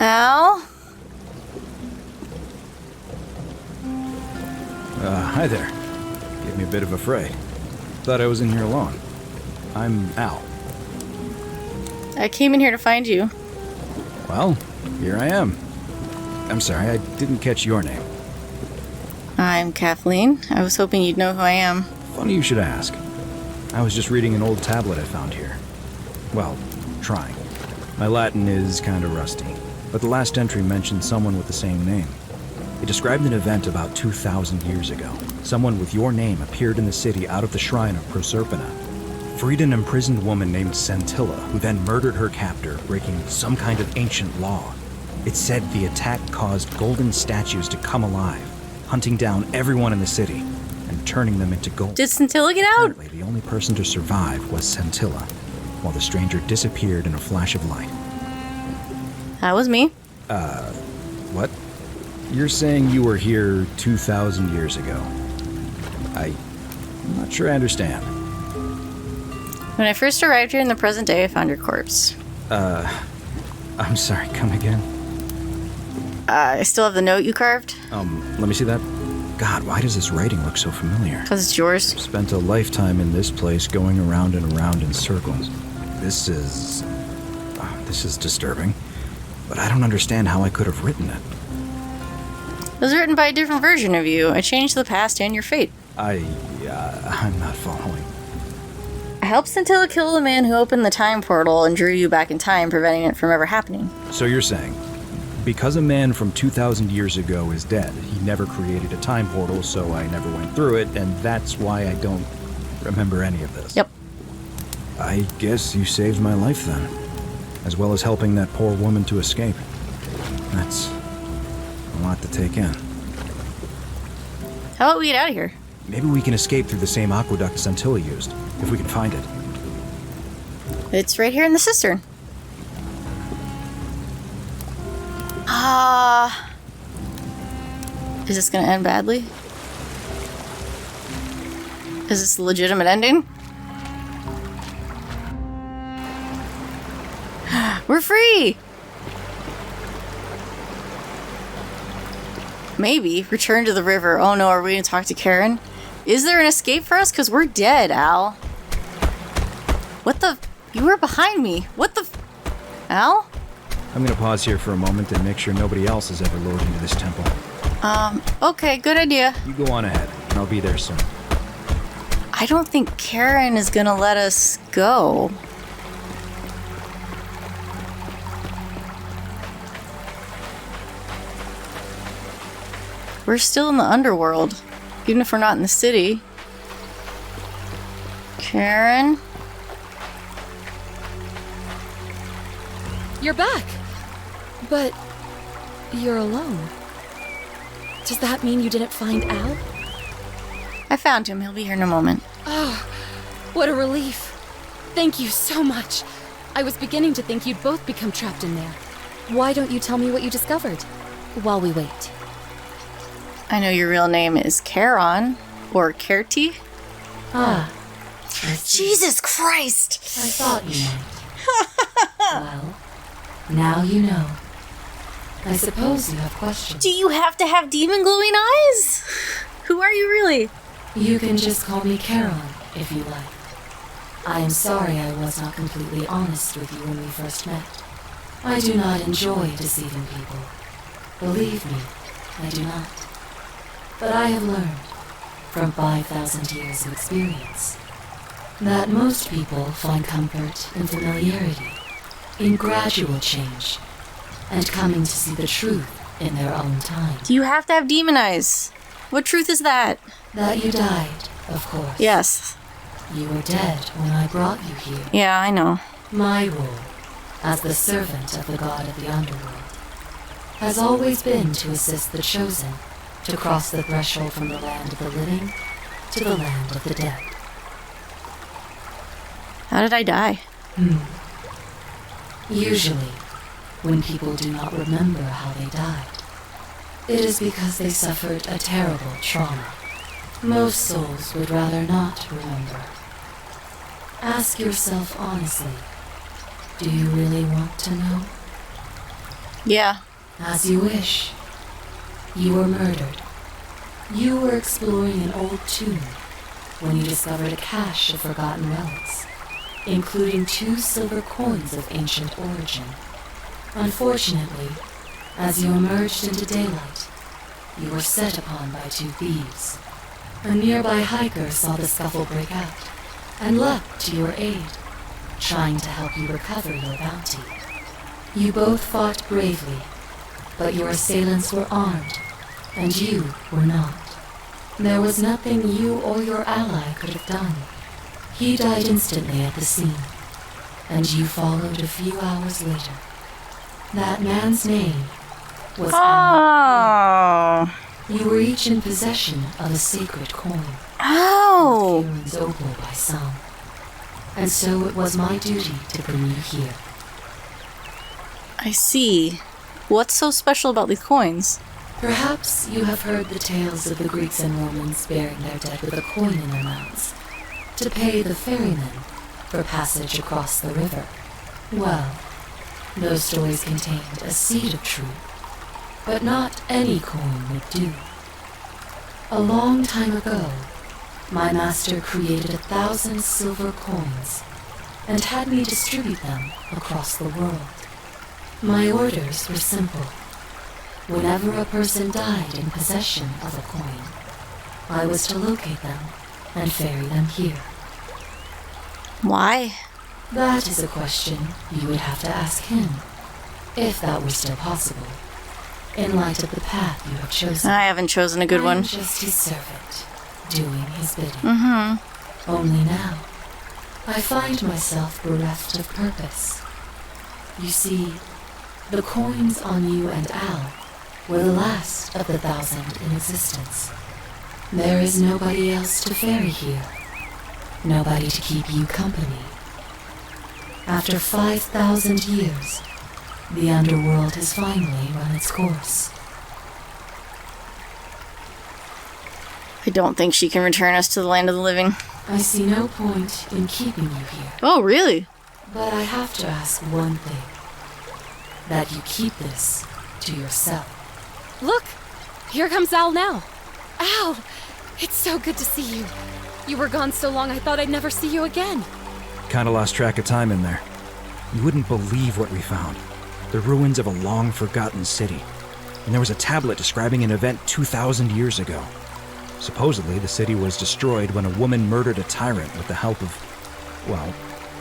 Al? Hi there. Gave me a bit of a fray. Thought I was in here alone. I'm Al. I came in here to find you. Well, here I am. I'm sorry, I didn't catch your name. I'm Kathleen. I was hoping you'd know who I am. Funny you should ask. I was just reading an old tablet I found here. Well, trying. My Latin is kinda rusty, but the last entry mentioned someone with the same name. It described an event about 2,000 years ago. Someone with your name appeared in the city out of the shrine of Proserpina. Freed an imprisoned woman named Scintilla, who then murdered her captor, breaking some kind of ancient law. It said the attack caused golden statues to come alive, hunting down everyone in the city and turning them into gold. Did Scintilla get out? Apparently, the only person to survive was Scintilla, while the stranger disappeared in a flash of light. That was me. What? You're saying you were here 2,000 years ago? I'm not sure I understand. When I first arrived here in the present day, I found your corpse. I'm sorry, come again? I still have the note you carved. Let me see that. God, why does this writing look so familiar? Because it's yours. Spent a lifetime in this place going around and around in circles. This is disturbing. But I don't understand how I could have written it. It was written by a different version of you. I changed the past and your fate. I'm not following. I helped Scintilla kill the man who opened the time portal and drew you back in time, preventing it from ever happening. So you're saying, because a man from 2,000 years ago is dead, he never created a time portal, so I never went through it, and that's why I don't remember any of this? Yep. I guess you saved my life then, as well as helping that poor woman to escape. That's a lot to take in. How about we get out of here? Maybe we can escape through the same aqueduct Scintilla used, if we can find it. It's right here in the cistern. Is this gonna end badly? Is this a legitimate ending? We're free! Maybe. Return to the river. Oh no, are we gonna talk to Karen? Is there an escape for us? Because we're dead, Al. What the? You were behind me. What the? Al? I'm gonna pause here for a moment and make sure nobody else has ever lured into this temple. Okay, good idea. You go on ahead, and I'll be there soon. I don't think Karen is gonna let us go. We're still in the underworld, even if we're not in the city. Karen? You're back! But you're alone. Does that mean you didn't find Al? I found him. He'll be here in a moment. Oh, what a relief. Thank you so much. I was beginning to think you'd both become trapped in there. Why don't you tell me what you discovered while we wait? I know your real name is Charon, or Kerti. Jesus Christ! I thought you might. Well, now you know. I suppose you have questions. Do you have to have demon glowing eyes? Who are you really? You can just call me Charon, if you like. I am sorry I was not completely honest with you when we first met. I do not enjoy deceiving people. Believe me, I do not. But I have learned, from 5,000 years of experience, that most people find comfort in familiarity, in gradual change, and coming to see the truth in their own time. Do you have to have demon eyes? What truth is that? That you died, of course. Yes. You were dead when I brought you here. Yeah, I know. My role, as the servant of the god of the underworld, has always been to assist the chosen to cross the threshold from the land of the living to the land of the dead. How did I die? Usually, when people do not remember how they died, it is because they suffered a terrible trauma. Most souls would rather not remember. Ask yourself honestly, do you really want to know? Yeah. As you wish. You were murdered. You were exploring an old tomb when you discovered a cache of forgotten relics, including 2 silver coins of ancient origin. Unfortunately, as you emerged into daylight, you were set upon by 2 thieves. A nearby hiker saw the scuffle break out and leapt to your aid, trying to help you recover your bounty. You both fought bravely, but your assailants were armed, and you were not. There was nothing you or your ally could have done. He died instantly at the scene, and you followed a few hours later. That man's name was Oh. You were each in possession of a sacred coin. Oh. Kieran's opal by some. And so it was my duty to bring you here. I see. What's so special about these coins? Perhaps you have heard the tales of the Greeks and Romans burying their dead with a coin in their mouths to pay the ferrymen for passage across the river. Well, those stories contained a seed of truth, but not any coin would do. A long time ago, my master created 1,000 silver coins and had me distribute them across the world. My orders were simple. Whenever a person died in possession of a coin, I was to locate them and ferry them here. Why? That is a question you would have to ask him, if that were still possible, in light of the path you have chosen. I haven't chosen a good I am one. just his servant, doing his bidding. Mm-hmm. Only now, I find myself bereft of purpose. You see, the coins on you and Al were the last of the 1,000 in existence. There is nobody else to ferry here. Nobody to keep you company. After 5,000 years, the underworld has finally run its course. I don't think she can return us to the land of the living. I see no point in keeping you here. Oh, really? But I have to ask one thing. That you keep this to yourself. Look! Here comes Al now. Al! It's so good to see you. You were gone so long I thought I'd never see you again. Kinda lost track of time in there. You wouldn't believe what we found. The ruins of a long-forgotten city. And there was a tablet describing an event 2,000 years ago. Supposedly, the city was destroyed when a woman murdered a tyrant with the help of, well,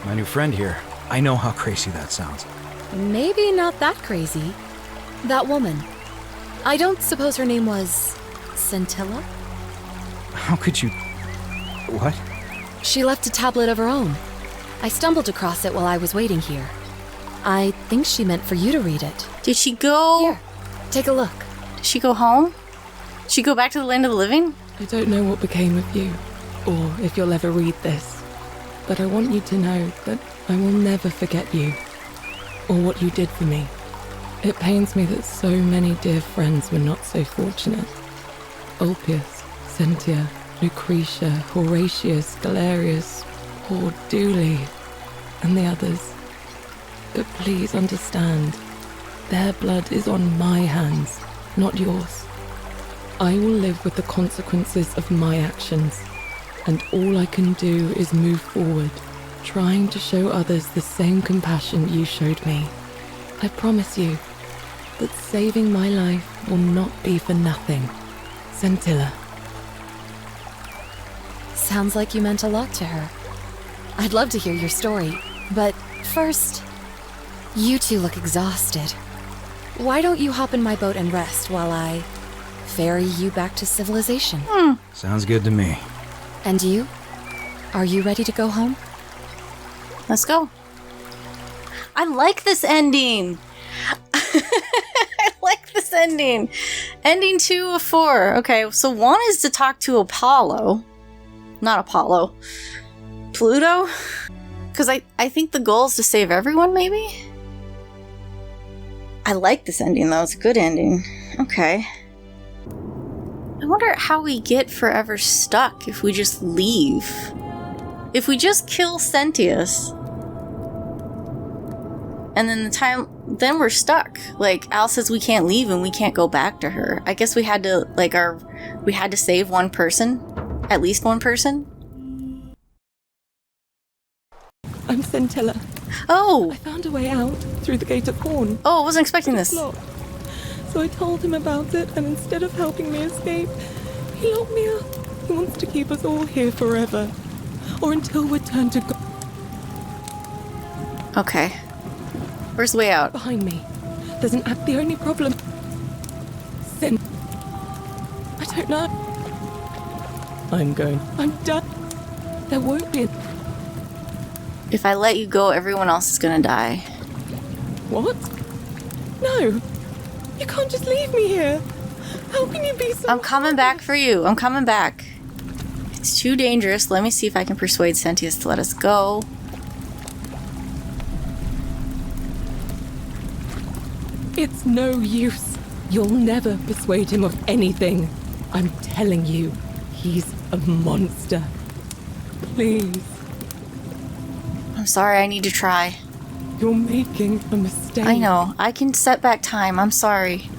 my new friend here. I know how crazy that sounds. Maybe not that crazy. That woman. I don't suppose her name was Scintilla? How could you... What? She left a tablet of her own. I stumbled across it while I was waiting here. I think she meant for you to read it. Did she go... Here, take a look. Did she go home? Did she go back to the land of the living? I don't know what became of you, or if you'll ever read this, but I want you to know that I will never forget you, or what you did for me. It pains me that so many dear friends were not so fortunate. Ulpius, Cynthia, Lucretia, Horatius, Galerius, poor Dooley, and the others. But please understand, their blood is on my hands, not yours. I will live with the consequences of my actions, and all I can do is move forward, trying to show others the same compassion you showed me. I promise you that saving my life will not be for nothing. Scintilla. Sounds like you meant a lot to her. I'd love to hear your story, but first, you two look exhausted. Why don't you hop in my boat and rest while I ferry you back to civilization? Sounds good to me. And you? Are you ready to go home? Let's go. I like this ending. I like this ending. Ending 2 of 4. Okay, so 1 is to talk to Apollo. Not Apollo. Pluto? Because I think the goal is to save everyone, maybe? I like this ending, though. It's a good ending. Okay. I wonder how we get forever stuck if we just leave. If we just kill Sentius. And then then we're stuck. Like, Al says we can't leave and we can't go back to her. I guess we had to, we had to save one person. At least one person. I'm Centilla. Oh! I found a way out through the gate of Horn. Oh, I wasn't expecting this. Locked. So I told him about it, and instead of helping me escape, he locked me up. He wants to keep us all here forever. Or until we're turned to God. Okay. Where's the way out? Behind me. There's an act. The only problem... Sin. I don't know. I'm done. There won't be... If I let you go, everyone else is gonna die. What? No. You can't just leave me here. How can you be so... I'm coming back for you. I'm coming back. It's too dangerous. Let me see if I can persuade Sentius to let us go. It's no use. You'll never persuade him of anything. I'm telling you, he's a monster. Please. I'm sorry, I need to try. You're making a mistake. I know. I can set back time. I'm sorry.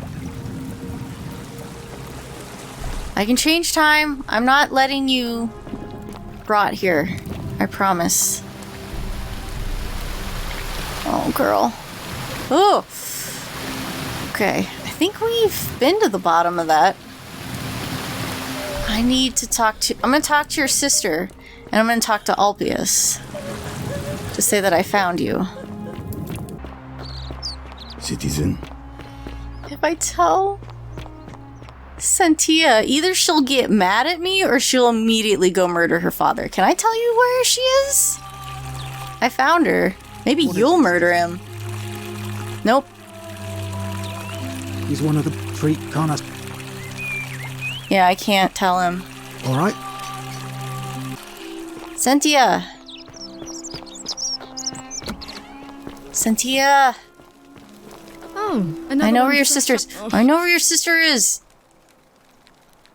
I can change time. I'm not letting you rot here. I promise. Oh, girl. Oh! Okay. I think we've been to the bottom of that. I need to talk to... I'm going to talk to your sister. And I'm going to talk to Ulpius. To say that I found you. Citizen. If I tell Sentia, either she'll get mad at me or she'll immediately go murder her father. Can I tell you where she is? I found her. Maybe you'll murder him. Nope. He's one of the three Karnas. Yeah, I can't tell him. All right. Sentia. Sentia. Oh, I know where your sister is. I know where your sister is.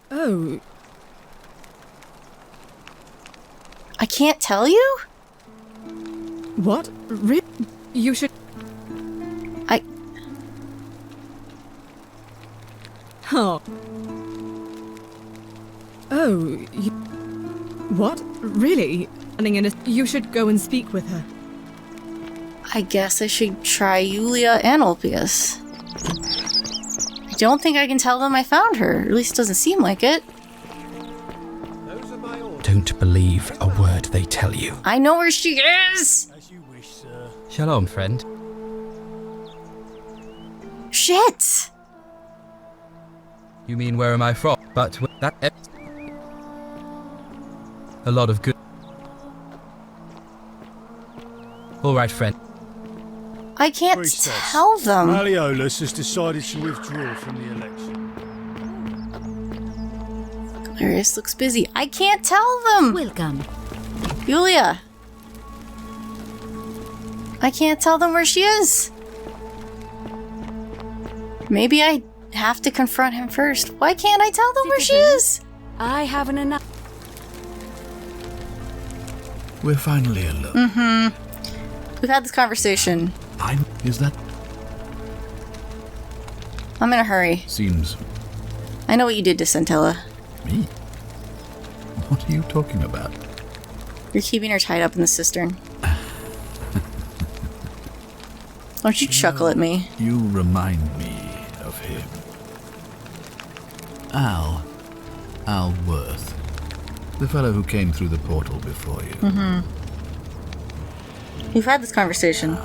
Oh. I can't tell you? What? You should... Huh. Oh, you... What? Really? You should go and speak with her. I guess I should try Yulia and Ulpius. I don't think I can tell them I found her. At least it doesn't seem like it. Don't believe a word they tell you. I know where she is! As you wish, sir. Shalom, friend. Shit! You mean where am I from? But with that... A lot of good... Alright, friend. I can't Priestess, tell them. Malleolus has decided to withdraw from the election. Clarius looks busy. I can't tell them! Welcome. Yulia! I can't tell them where she is. Maybe I have to confront him first. Why can't I tell them where she is? I haven't enough. We're finally alone. Mm-hmm. We've had this conversation. Is that? I'm in a hurry. Seems... I know what you did to Centella. Me? What are you talking about? You're keeping her tied up in the cistern. Don't you chuckle at me. You remind me of him. Al Worth. The fellow who came through the portal before you. Mm-hmm. We've had this conversation.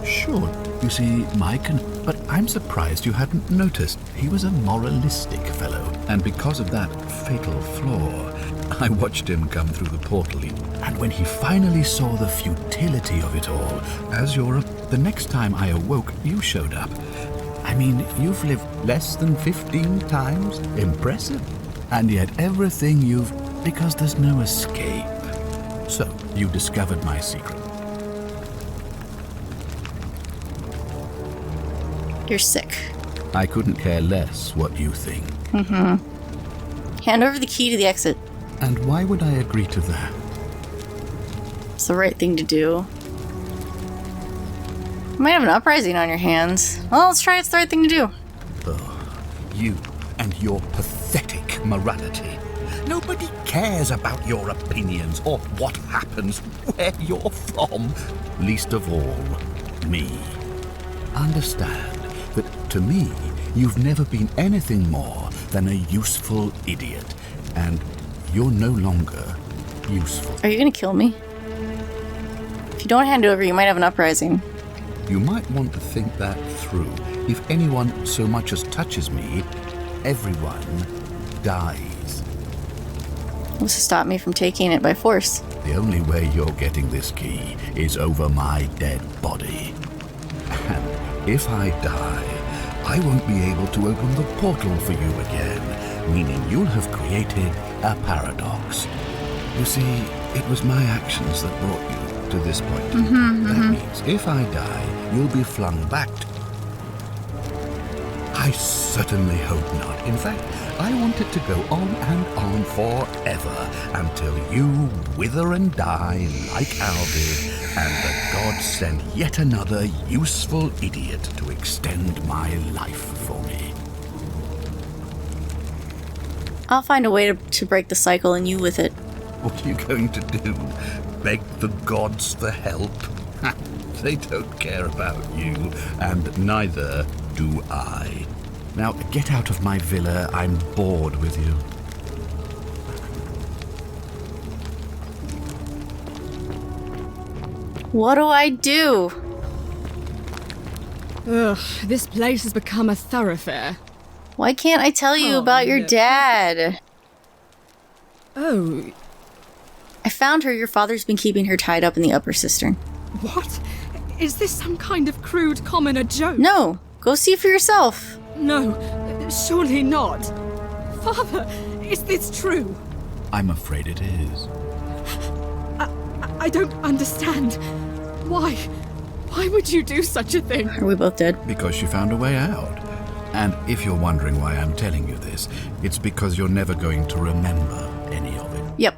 Sure. You see, but I'm surprised you hadn't noticed. He was a moralistic fellow, and because of that fatal flaw, I watched him come through the portal, and when he finally saw the futility of it all, the next time I awoke, you showed up. I mean, you've lived less than 15 times? Impressive. And yet everything because there's no escape. So, you discovered my secret. You're sick. I couldn't care less what you think. Mm-hmm. Hand over the key to the exit. And why would I agree to that? It's the right thing to do. You might have an uprising on your hands. Well, let's try it's the right thing to do. You and your pathetic morality. Nobody cares about your opinions or what happens where you're from. Least of all, me. Understand that to me, you've never been anything more than a useful idiot. And you're no longer useful. Are you gonna kill me? If you don't hand it over, you might have an uprising. You might want to think that through. If anyone so much as touches me, everyone dies. What's to stop me from taking it by force? The only way you're getting this key is over my dead body. And if I die, I won't be able to open the portal for you again, meaning you'll have created a paradox. You see, it was my actions that brought you to this point. That means if I die, you'll be flung back to... I certainly hope not. In fact, I want it to go on and on forever until you wither and die like Alby, and the gods send yet another useful idiot to extend my life for me. I'll find a way to break the cycle and you with it. What are you going to do? Beg the gods for help? They don't care about you, and neither do I. Now, get out of my villa. I'm bored with you. What do I do? Ugh, this place has become a thoroughfare. Why can't I tell you about your dad? Oh, I found her. Your father's been keeping her tied up in the upper cistern. what? Is this some kind of crude commoner joke? No, go see for yourself. No, surely not. Father, is this true? I'm afraid it is. I don't understand. Why? Why would you do such a thing? Are we both dead? Because she found a way out. And if you're wondering why I'm telling you this, it's because you're never going to remember any of it. Yep.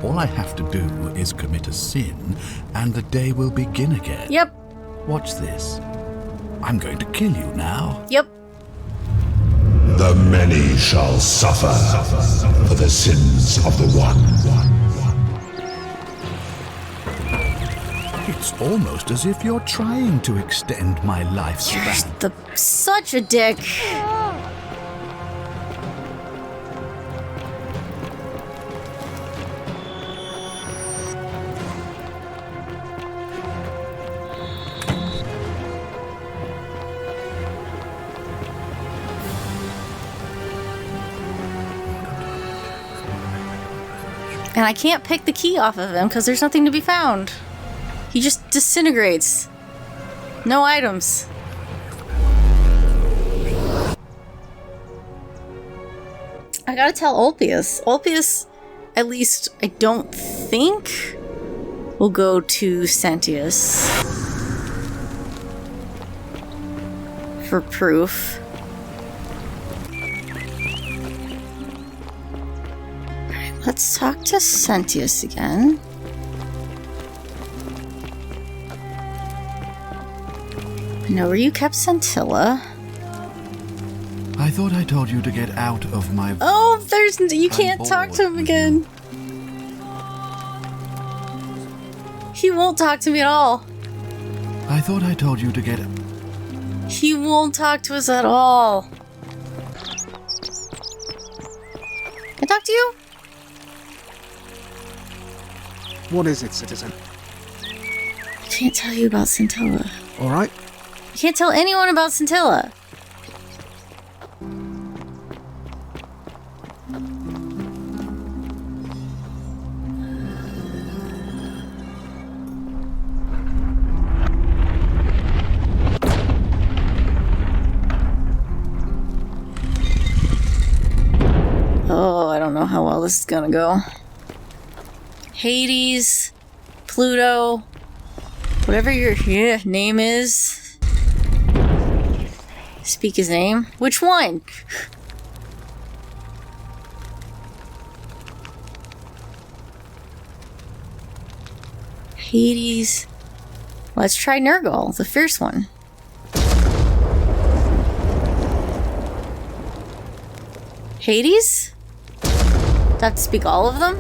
All I have to do is commit a sin, and the day will begin again. Yep. Watch this. I'm going to kill you now. Yep. The many shall suffer for the sins of the one. It's almost as if you're trying to extend my lifespan. You're such a dick. And I can't pick the key off of him because there's nothing to be found. He just disintegrates. No items. I gotta tell Ulpius. Ulpius, at least I don't think, will go to Sentius for proof. Alright, let's talk to Sentius again. I know where you kept Scintilla. I thought I told you to get out of my... Oh, you can't talk to him again. He won't talk to me at all. I thought I told you to get... He won't talk to us at all. Can I talk to you? What is it, citizen? I can't tell you about Scintilla. All right. I can't tell anyone about Scintilla. Oh, I don't know how well this is gonna go. Hades, Pluto, whatever your name is. Speak his name. Which one? Hades, Let's try Nurgle, the fierce one. Hades? Do I have to speak all of them?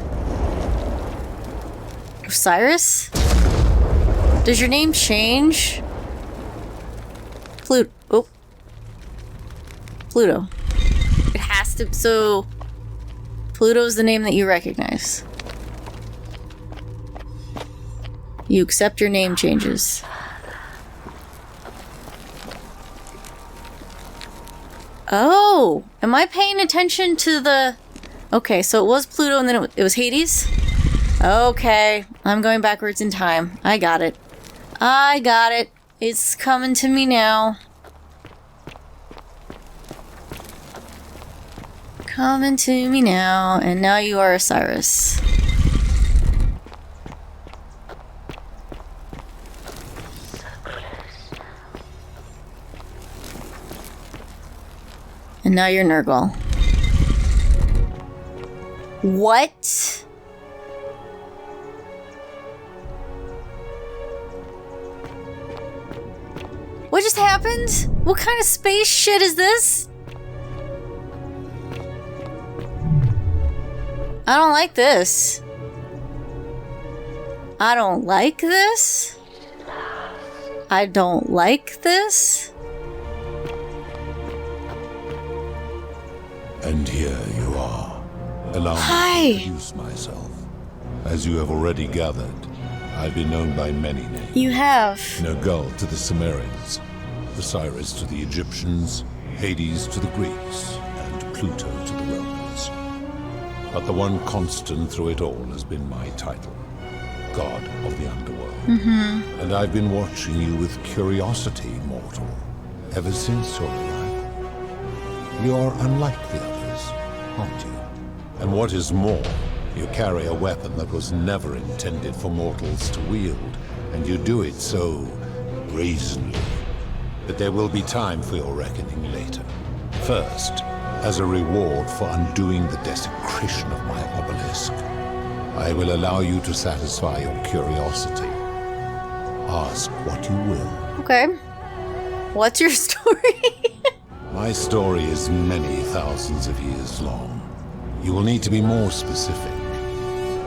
Osiris? Does your name change? Pluto. Oh. Pluto. It has to. So, Pluto's the name that you recognize. You accept your name changes. Oh! Am I paying attention to the... Okay, so it was Pluto and then it was Hades? Okay, I'm going backwards in time. I got it. I got it. It's coming to me now. Coming to me now, and now you are Osiris. And now you're Nurgle. What? What just happened? What kind of space shit is this? I don't like this. I don't like this. I don't like this. And here you are. Allow me to introduce myself. As you have already gathered, I've been known by many names. You have. Nurgle to the Sumerians, Osiris to the Egyptians, Hades to the Greeks, and Pluto to the Romans. But the one constant through it all has been my title, God of the Underworld. Mm-hmm. And I've been watching you with curiosity, mortal, ever since your arrival. You are unlike the others, aren't you? And what is more, you carry a weapon that was never intended for mortals to wield, and you do it so brazenly. But there will be time for your reckoning later. First, as a reward for undoing the desecration of my obelisk, I will allow you to satisfy your curiosity. Ask what you will. Okay. What's your story? My story is many thousands of years long. You will need to be more specific.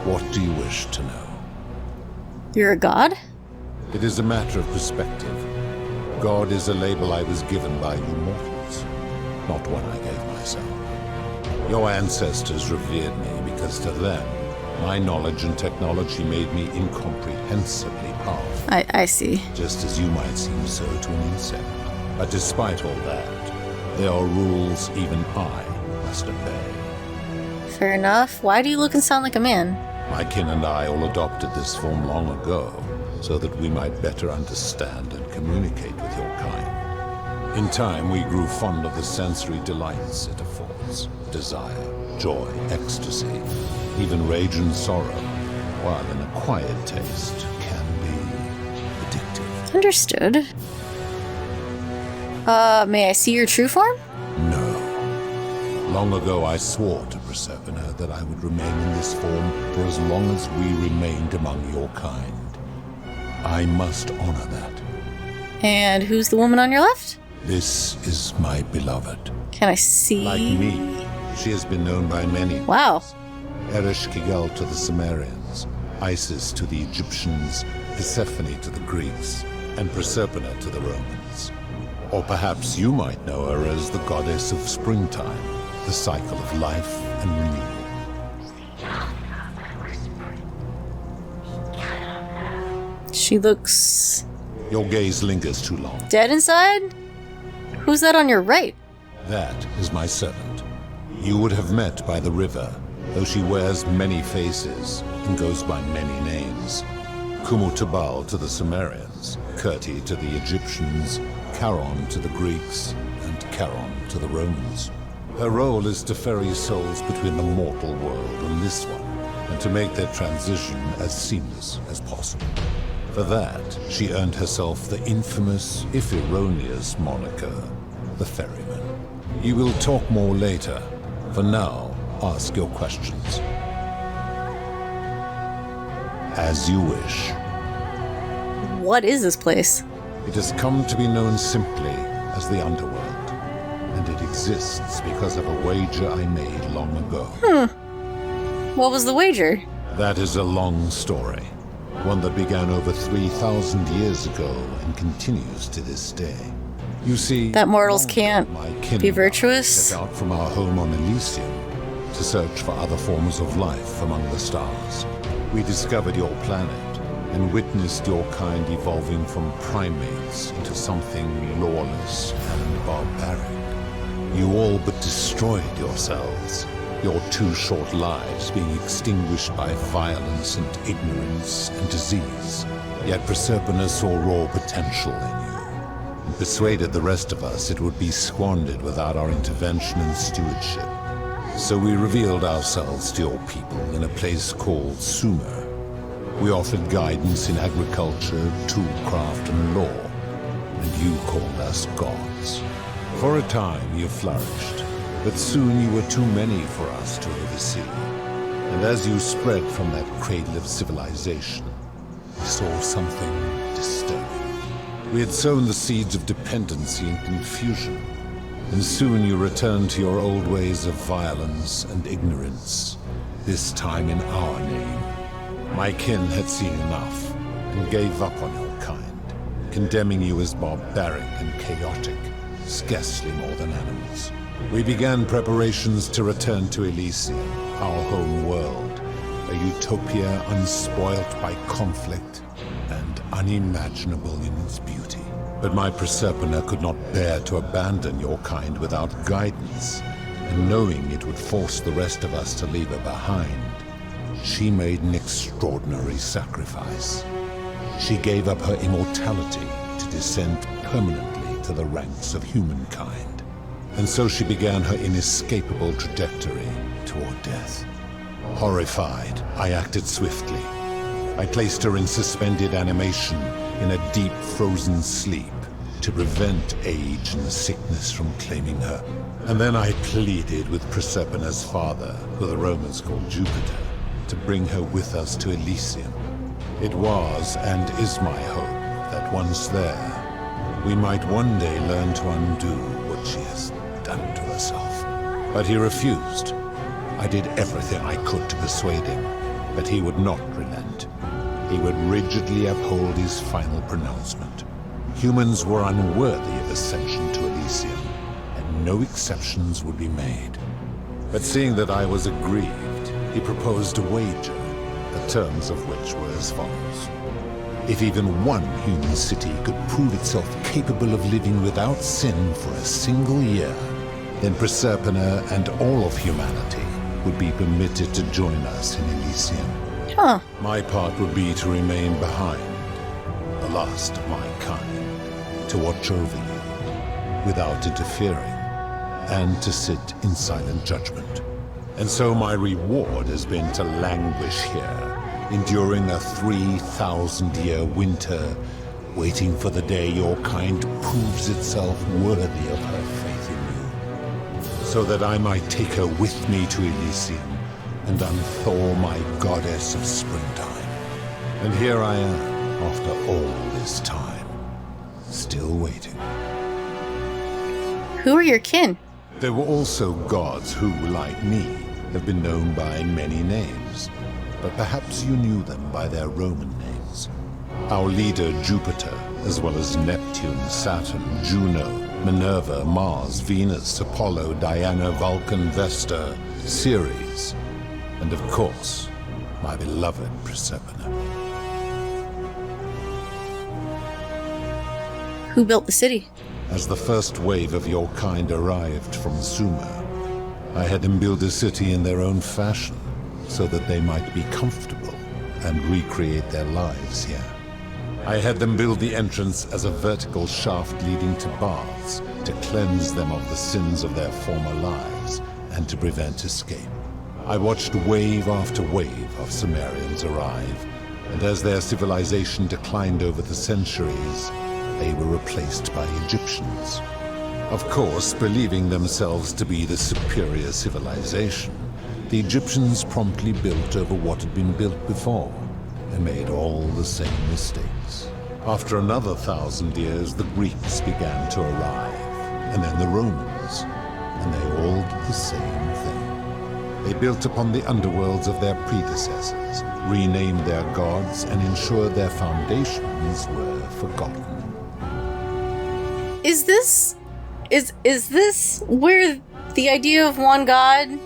What do you wish to know? You're a god? It is a matter of perspective. God is a label I was given by you mortals, not one I gave myself. Your ancestors revered me because to them, my knowledge and technology made me incomprehensibly powerful. I see. Just as you might seem so to an insect. But despite all that, there are rules even I must obey. Fair enough. Why do you look and sound like a man? My kin and I all adopted this form long ago, so that we might better understand and communicate with your kind. In time, we grew fond of the sensory delights it affords. Desire, joy, ecstasy, even rage and sorrow, while an acquired taste can be addictive. Understood. May I see your true form? No. Long ago, I swore to Persephone that I would remain in this form for as long as we remained among your kind. I must honor that. And who's the woman on your left? This is my beloved. Can I see? Like me, she has been known by many. Wow. Ereshkigal to the Sumerians, Isis to the Egyptians, Persephone to the Greeks, and Proserpina to the Romans. Or perhaps you might know her as the goddess of springtime, the cycle of life and renewal. She looks... Your gaze lingers too long. Dead inside? Who's that on your right? That is my servant. You would have met by the river, though she wears many faces and goes by many names. Kumutabal to the Sumerians, Kirti to the Egyptians, Charon to the Greeks, and Charon to the Romans. Her role is to ferry souls between the mortal world and this one, and to make their transition as seamless as possible. For that, she earned herself the infamous, if erroneous, moniker, the Ferryman. You will talk more later. For now, ask your questions. As you wish. What is this place? It has come to be known simply as the Underworld, and it exists because of a wager I made long ago. What was the wager? That is a long story, one that began over 3,000 years ago and continues to this day. You see, That mortals long ago, can't my kin be and I virtuous? set out from our home on Elysium to search for other forms of life among the stars. We discovered your planet and witnessed your kind evolving from primates into something lawless and barbaric. You all but destroyed yourselves, your 2 short lives being extinguished by violence and ignorance and disease. Yet Proserpina saw raw potential in you, and persuaded the rest of us it would be squandered without our intervention and stewardship. So we revealed ourselves to your people in a place called Sumer. We offered guidance in agriculture, toolcraft, and law, and you called us gods. For a time you flourished, but soon you were too many for us to oversee. And as you spread from that cradle of civilization, we saw something disturbing. We had sown the seeds of dependency and confusion, and soon you returned to your old ways of violence and ignorance, this time in our name. My kin had seen enough, and gave up on your kind, condemning you as barbaric and chaotic, scarcely more than animals. We began preparations to return to Elysium, our home world, a utopia unspoilt by conflict and unimaginable in its beauty. But my Proserpina could not bear to abandon your kind without guidance, and knowing it would force the rest of us to leave her behind, she made an extraordinary sacrifice. She gave up her immortality to descend permanently to the ranks of humankind. And so she began her inescapable trajectory toward death. Horrified, I acted swiftly. I placed her in suspended animation in a deep frozen sleep to prevent age and sickness from claiming her. And then I pleaded with Proserpina's father, who the Romans called Jupiter, to bring her with us to Elysium. It was and is my hope that once there, we might one day learn to undo what she has done to herself. But he refused. I did everything I could to persuade him, but he would not relent. He would rigidly uphold his final pronouncement. Humans were unworthy of ascension to Elysium, and no exceptions would be made. But seeing that I was aggrieved, he proposed a wager, the terms of which were as follows. If even one human city could prove itself capable of living without sin for a single year, then Proserpina and all of humanity would be permitted to join us in Elysium. Huh. My part would be to remain behind, the last of my kind, to watch over you without interfering, and to sit in silent judgment. And so my reward has been to languish here, enduring a 3,000-year winter, waiting for the day your kind proves itself worthy of her faith in you, so that I might take her with me to Elysium and unthaw my goddess of springtime. And here I am, after all this time, still waiting. Who are your kin? There were also gods who, like me, have been known by many names, but perhaps you knew them by their Roman names. Our leader, Jupiter, as well as Neptune, Saturn, Juno, Minerva, Mars, Venus, Apollo, Diana, Vulcan, Vesta, Ceres, and of course, my beloved Proserpina. Who built the city? As the first wave of your kind arrived from Sumer, I had them build a city in their own fashion, so that they might be comfortable and recreate their lives here. I had them build the entrance as a vertical shaft leading to baths, to cleanse them of the sins of their former lives, and to prevent escape. I watched wave after wave of Sumerians arrive, and as their civilization declined over the centuries, they were replaced by Egyptians. Of course, believing themselves to be the superior civilization, the Egyptians promptly built over what had been built before, and made all the same mistakes. After another 1,000 years, the Greeks began to arrive, and then the Romans, and they all did the same thing. They built upon the underworlds of their predecessors, renamed their gods, and ensured their foundations were forgotten. Is this where the idea of one god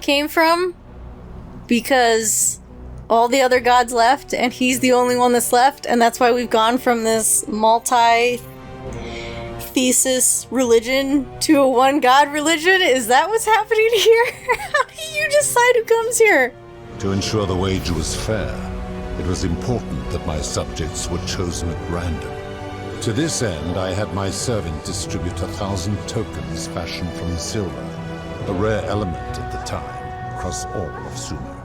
came from? Because all the other gods left and he's the only one that's left, and that's why we've gone from this multi-thesis religion to a one god religion? Is that what's happening here? How do you decide who comes here? To ensure the wager was fair, it was important that my subjects were chosen at random. To this end, I had my servant distribute 1,000 tokens fashioned from silver, a rare element at the time, across all of Sumer.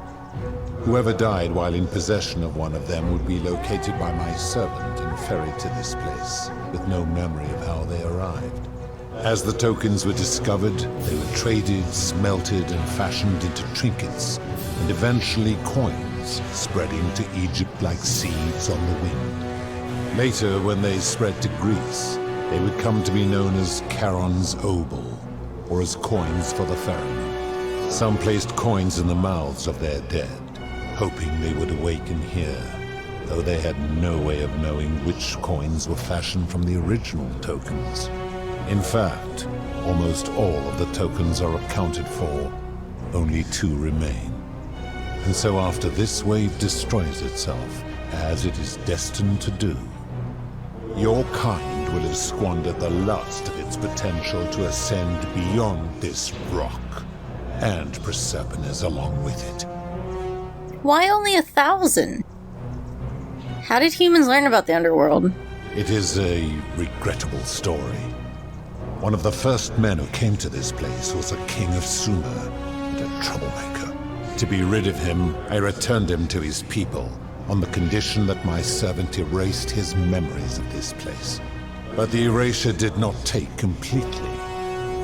Whoever died while in possession of one of them would be located by my servant and ferried to this place, with no memory of how they arrived. As the tokens were discovered, they were traded, smelted, and fashioned into trinkets, and eventually coins, spreading to Egypt like seeds on the wind. Later, when they spread to Greece, they would come to be known as Charon's obol, or as coins for the ferryman. Some placed coins in the mouths of their dead, hoping they would awaken here, though they had no way of knowing which coins were fashioned from the original tokens. In fact, almost all of the tokens are accounted for, only 2 remain. And so after this wave destroys itself, as it is destined to do, your kind will have squandered the last of its potential to ascend beyond this rock, and Persepolis along with it. Why only 1,000? How did humans learn about the underworld? It is a regrettable story. One of the first men who came to this place was a king of Sumer, and a troublemaker. To be rid of him, I returned him to his people, on the condition that my servant erased his memories of this place. But the erasure did not take completely,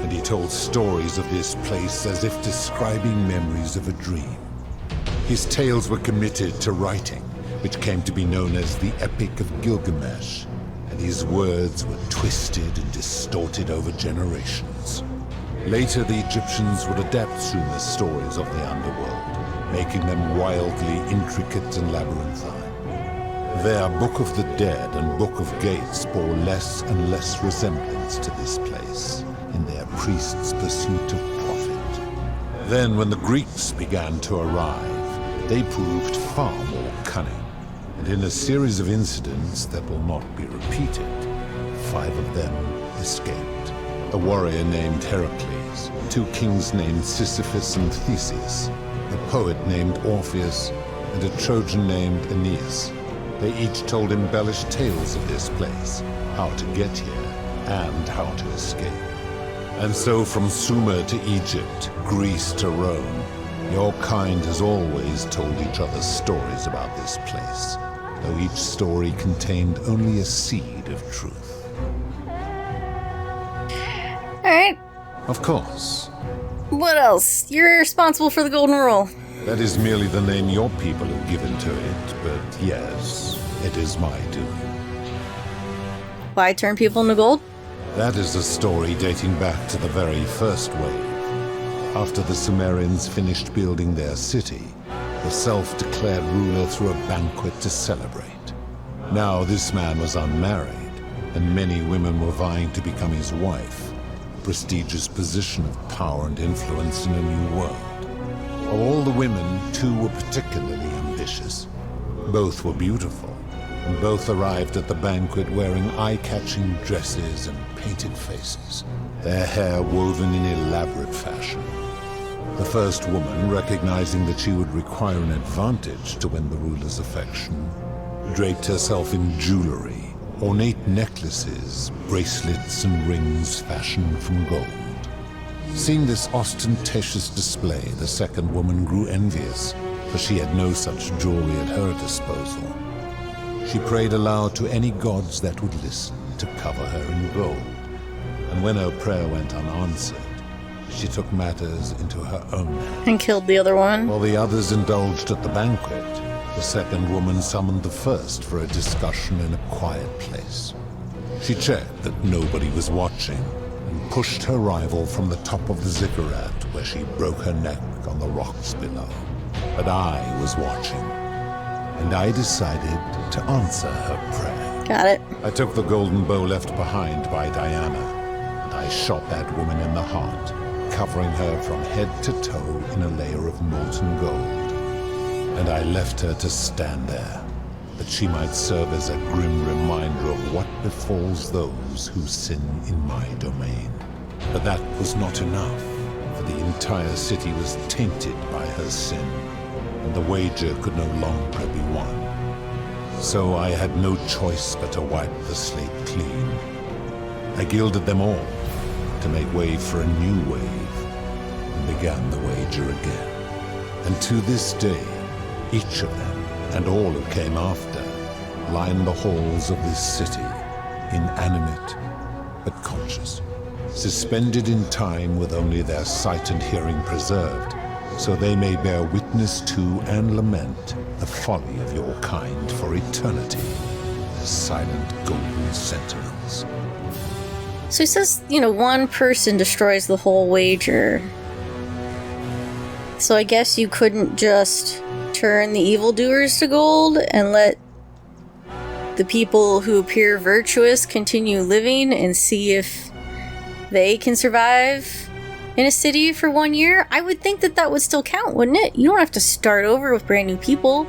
and he told stories of this place as if describing memories of a dream. His tales were committed to writing, which came to be known as the Epic of Gilgamesh, and his words were twisted and distorted over generations. Later, the Egyptians would adapt Sumer's stories of the underworld, making them wildly intricate and labyrinthine. Their Book of the Dead and Book of Gates bore less and less resemblance to this place in their priests' pursuit of profit. Then, when the Greeks began to arrive, they proved far more cunning, and in a series of incidents that will not be repeated, 5 of them escaped. A warrior named Heracles, 2 kings named Sisyphus and Theseus, a poet named Orpheus, and a Trojan named Aeneas. They each told embellished tales of this place, how to get here, and how to escape. And so from Sumer to Egypt, Greece to Rome, your kind has always told each other stories about this place, though each story contained only a seed of truth. Alright, Of course. what else? You're responsible for the Golden Rule. That is merely the name your people have given to it, but yes, it is my doing. Why turn people into gold? That is a story dating back to the very first wave. After the Sumerians finished building their city, the self-declared ruler threw a banquet to celebrate. Now this man was unmarried, and many women were vying to become his wife, a prestigious position of power and influence in a new world. Of all the women, 2 were particularly ambitious. Both were beautiful, and both arrived at the banquet wearing eye-catching dresses and painted faces, their hair woven in elaborate fashion. The first woman, recognizing that she would require an advantage to win the ruler's affection, draped herself in jewelry, ornate necklaces, bracelets, and rings fashioned from gold. Seeing this ostentatious display, the second woman grew envious, for she had no such jewelry at her disposal. She prayed aloud to any gods that would listen to cover her in gold, and when her prayer went unanswered, she took matters into her own hands. And killed the other one. While the others indulged at the banquet, The second woman summoned the first for a discussion in a quiet place. She checked that nobody was watching and pushed her rival from the top of the ziggurat where she broke her neck on the rocks below. But I was watching, and I decided to answer her prayer. Got it. I took the golden bow left behind by Diana, and I shot that woman in the heart, covering her from head to toe in a layer of molten gold. And I left her to stand there, that she might serve as a grim reminder of what befalls those who sin in my domain. But that was not enough, for the entire city was tainted by her sin, and the wager could no longer be won. So I had no choice but to wipe the slate clean. I gilded them all to make way for a new wave, and began the wager again. And to this day, each of them, and all who came after, line the halls of this city, inanimate but conscious, suspended in time with only their sight and hearing preserved, so they may bear witness to and lament the folly of your kind for eternity, as silent golden sentinels. So he says, one person destroys the whole wager. So I guess you couldn't just turn the evildoers to gold and let the people who appear virtuous continue living and see if they can survive in a city for 1 year? I would think that would still count, wouldn't it? You don't have to start over with brand new people.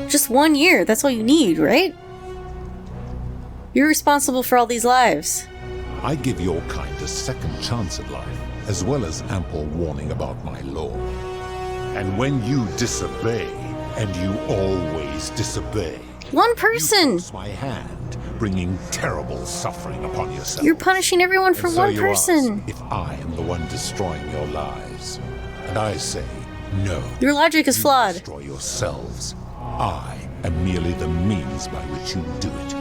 Just 1 year, that's all you need, right? You're responsible for all these lives. I give your kind a second chance at life, as well as ample warning about my law. And when you disobey, and you always disobey, one person! You force my hand, bringing terrible suffering upon yourself. You're punishing everyone for one person. Ask if I am the one destroying your lives. And I say, no. Your logic is flawed. Destroy yourselves. I am merely the means by which you do it.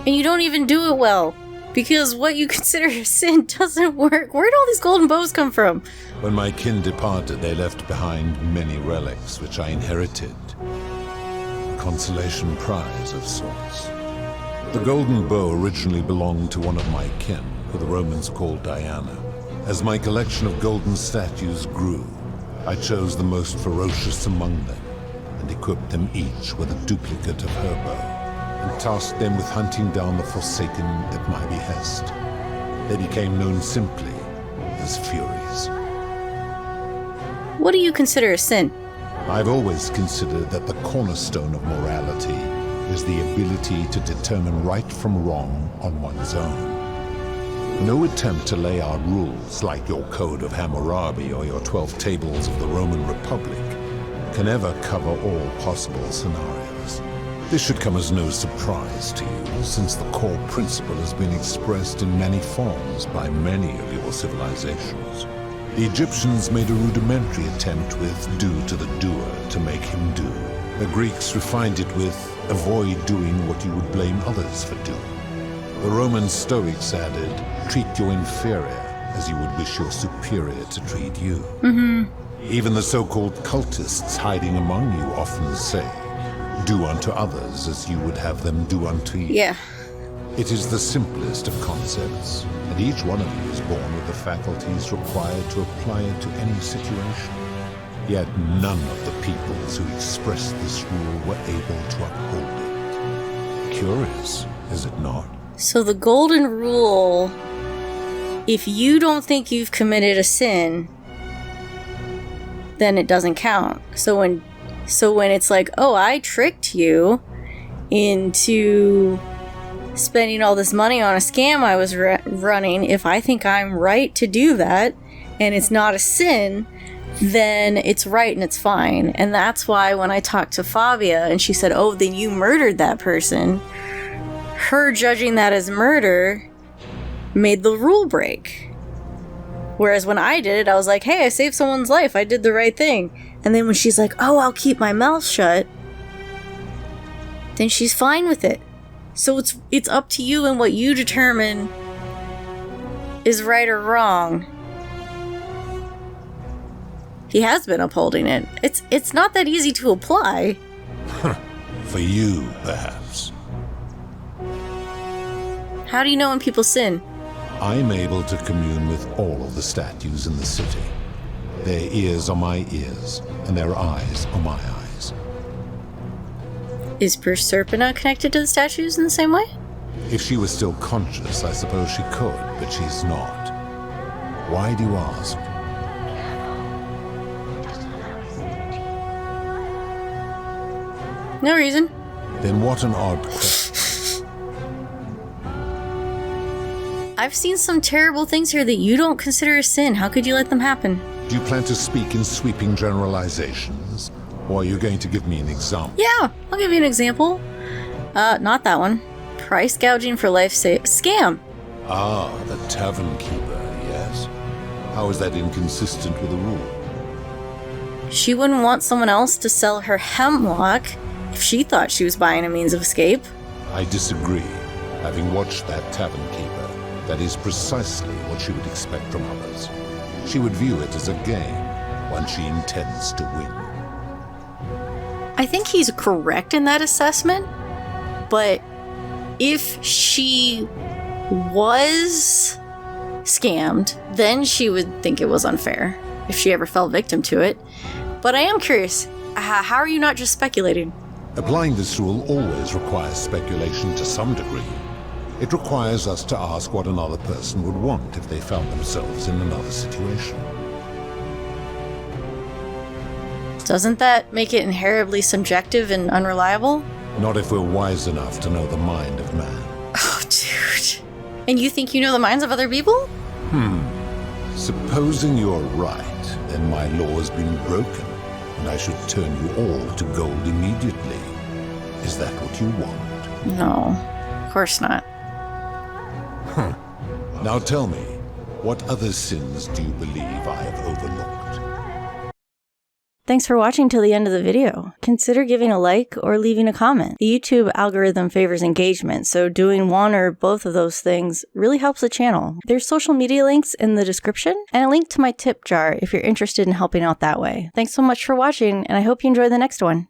And you don't even do it well. Because what you consider a sin doesn't work. Where'd all these golden bows come from? When my kin departed, they left behind many relics which I inherited. A consolation prize of sorts. The golden bow originally belonged to one of my kin, who the Romans called Diana. As my collection of golden statues grew, I chose the most ferocious among them, and equipped them each with a duplicate of her bow, and tasked them with hunting down the Forsaken at my behest. They became known simply as Furies. What do you consider a sin? I've always considered that the cornerstone of morality is the ability to determine right from wrong on one's own. No attempt to lay out rules like your Code of Hammurabi or your 12 Tables of the Roman Republic can ever cover all possible scenarios. This should come as no surprise to you, since the core principle has been expressed in many forms by many of your civilizations. The Egyptians made a rudimentary attempt with do to the doer to make him do. The Greeks refined it with avoid doing what you would blame others for doing. The Roman Stoics added, treat your inferior as you would wish your superior to treat you. Even the so-called cultists hiding among you often say, do unto others as you would have them do unto you. Yeah. It is the simplest of concepts, and each one of you is born with the faculties required to apply it to any situation. Yet none of the peoples who expressed this rule were able to uphold it. Curious, is it not? So the golden rule, if you don't think you've committed a sin, then it doesn't count. So when it's like, oh, I tricked you into spending all this money on a scam I was running, if I think I'm right to do that and it's not a sin, then it's right and it's fine. And that's why when I talked to Fabia and she said, oh, then you murdered that person, her judging that as murder made the rule break. Whereas when I did it, I was like, hey, I saved someone's life, I did the right thing. And then when she's like, oh, I'll keep my mouth shut, then she's fine with it. So it's up to you and what you determine is right or wrong. He has been upholding it. It's not that easy to apply. For you, perhaps. How do you know when people sin? I'm able to commune with all of the statues in the city. Their ears are my ears, and their eyes are my eyes. Is Proserpina connected to the statues in the same way? If she was still conscious, I suppose she could, but she's not. Why do you ask? No reason. Then what an odd question. I've seen some terrible things here that you don't consider a sin. How could you let them happen? Do you plan to speak in sweeping generalizations? Or are you going to give me an example? Yeah, I'll give you an example. Not that one. Price gouging for life scam. Ah, the tavern keeper, yes. How is that inconsistent with the rule? She wouldn't want someone else to sell her hemlock if she thought she was buying a means of escape. I disagree. Having watched that tavern keeper, that is precisely what she would expect from others. She would view it as a game, one she intends to win. I think he's correct in that assessment, but if she was scammed, then she would think it was unfair, if she ever fell victim to it. But I am curious, how are you not just speculating? Applying this rule always requires speculation to some degree. It requires us to ask what another person would want if they found themselves in another situation. Doesn't that make it inherently subjective and unreliable? Not if we're wise enough to know the mind of man. Oh, dude. And you think you know the minds of other people? Supposing you're right, then my law has been broken, and I should turn you all to gold immediately. Is that what you want? No, of course not. Now tell me, what other sins do you believe I have overlooked? Thanks for watching till the end of the video. Consider giving a like or leaving a comment. The YouTube algorithm favors engagement, so doing one or both of those things really helps the channel. There's social media links in the description and a link to my tip jar if you're interested in helping out that way. Thanks so much for watching, and I hope you enjoy the next one.